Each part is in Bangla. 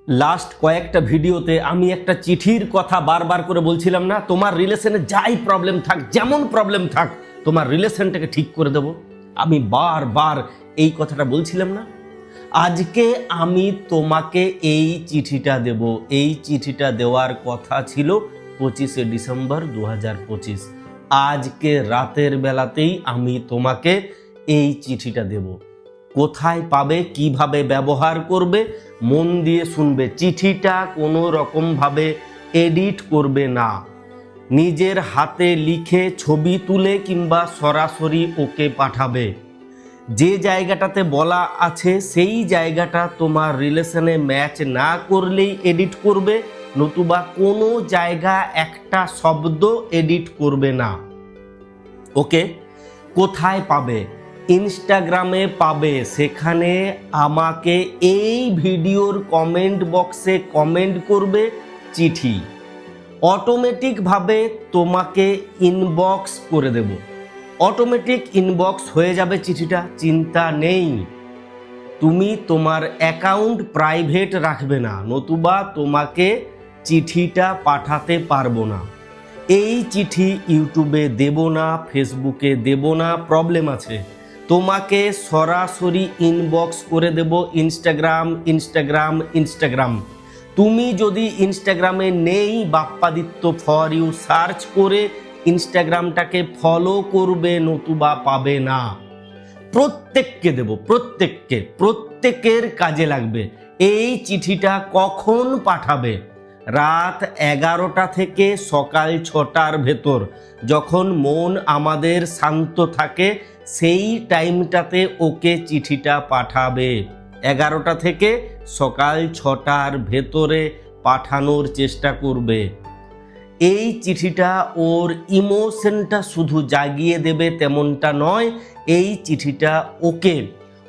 লাস্ট কয়েকটা ভিডিওতে আমি একটা চিঠির কথা বারবার করে বলছিলাম না, তোমার রিলেশনে যাই প্রবলেম থাক, যেমন প্রবলেম থাক, তোমার রিলেশনটাকে ঠিক করে দেব। আমি বারবার এই কথাটা বলছিলাম না। আজকে আমি তোমাকে এই চিঠিটা দেব। এই চিঠিটা দেওয়ার কথা ছিল 25শে ডিসেম্বর 2025। আজকে রাতের বেলাতেই আমি তোমাকে এই চিঠিটা দেব। কোথায় পাবে, কিভাবে ব্যবহার করবে, মন দিয়ে শুনবে। চিঠিটা কোনো রকমভাবে এডিট করবে না, নিজের হাতে লিখে ছবি তুলে কিংবা সরাসরি ওকে পাঠাবে। যে জায়গাটাতে বলা আছে সেই জায়গাটা তোমার রিলেশনে ম্যাচ না করলেই এডিট করবে, নতুবা কোনো জায়গা একটা শব্দ এডিট করবে না। ওকে, কোথায় পাবে? ইনস্টাগ্রামে পাবে। সেখানে আমাকে এই ভিডিওর কমেন্ট বক্সে কমেন্ট করবে চিঠি, অটোমেটিকভাবে তোমাকে ইনবক্স করে দেব। অটোমেটিক ইনবক্স হয়ে যাবে চিঠিটা, চিন্তা নেই। তুমি তোমার অ্যাকাউন্ট প্রাইভেট রাখবে না, নতুবা তোমাকে চিঠিটা পাঠাতে পারবো না। এই চিঠি ইউটিউবে দেব না, ফেসবুকে দেব না, প্রবলেম আছে। তোমাকে সরাসরি ইনবক্স করে দেব ইনস্টাগ্রাম। তুমি যদি ইনস্টাগ্রামে নেই, বাপ্পাদিত্য ফর ইউ সার্চ করে ইনস্টাগ্রামটাকে ফলো করবে, নতুবা পাবে না। প্রত্যেককে দেব, প্রত্যেকের কাজে লাগবে। এই চিঠিটা কখন পাঠাবে? রাত 11টা থেকে সকাল 6টার ভেতর, যখন মন আমাদের শান্ত থাকে, সেই টাইমটাতে ওকে চিঠিটা পাঠাবে। 11টা থেকে সকাল 6টার ভেতরে পাঠানোর চেষ্টা করবে। এই চিঠিটা ওর ইমোশনটা শুধু জাগিয়ে দেবে তেমনটা নয়, এই চিঠিটা ওকে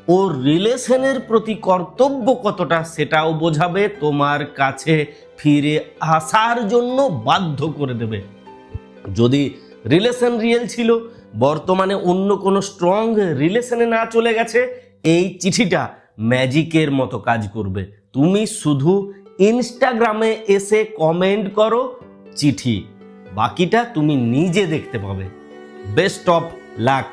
ওর রিলেশনের প্রতি কর্তব্য কতটা সেটাও বোঝাবে, তোমার কাছে ফিরে আসার জন্য বাধ্য করে দেবে। যদি রিলেশন রিয়েল ছিল, বর্তমানে অন্য কোনো স্ট্রং রিলেশনে না চলে গেছে, এই চিঠিটা ম্যাজিকের মতো কাজ করবে। তুমি শুধু ইনস্টাগ্রামে এসে কমেন্ট করো চিঠি, বাকিটা তুমি নিজে দেখতে পাবে। Best of luck.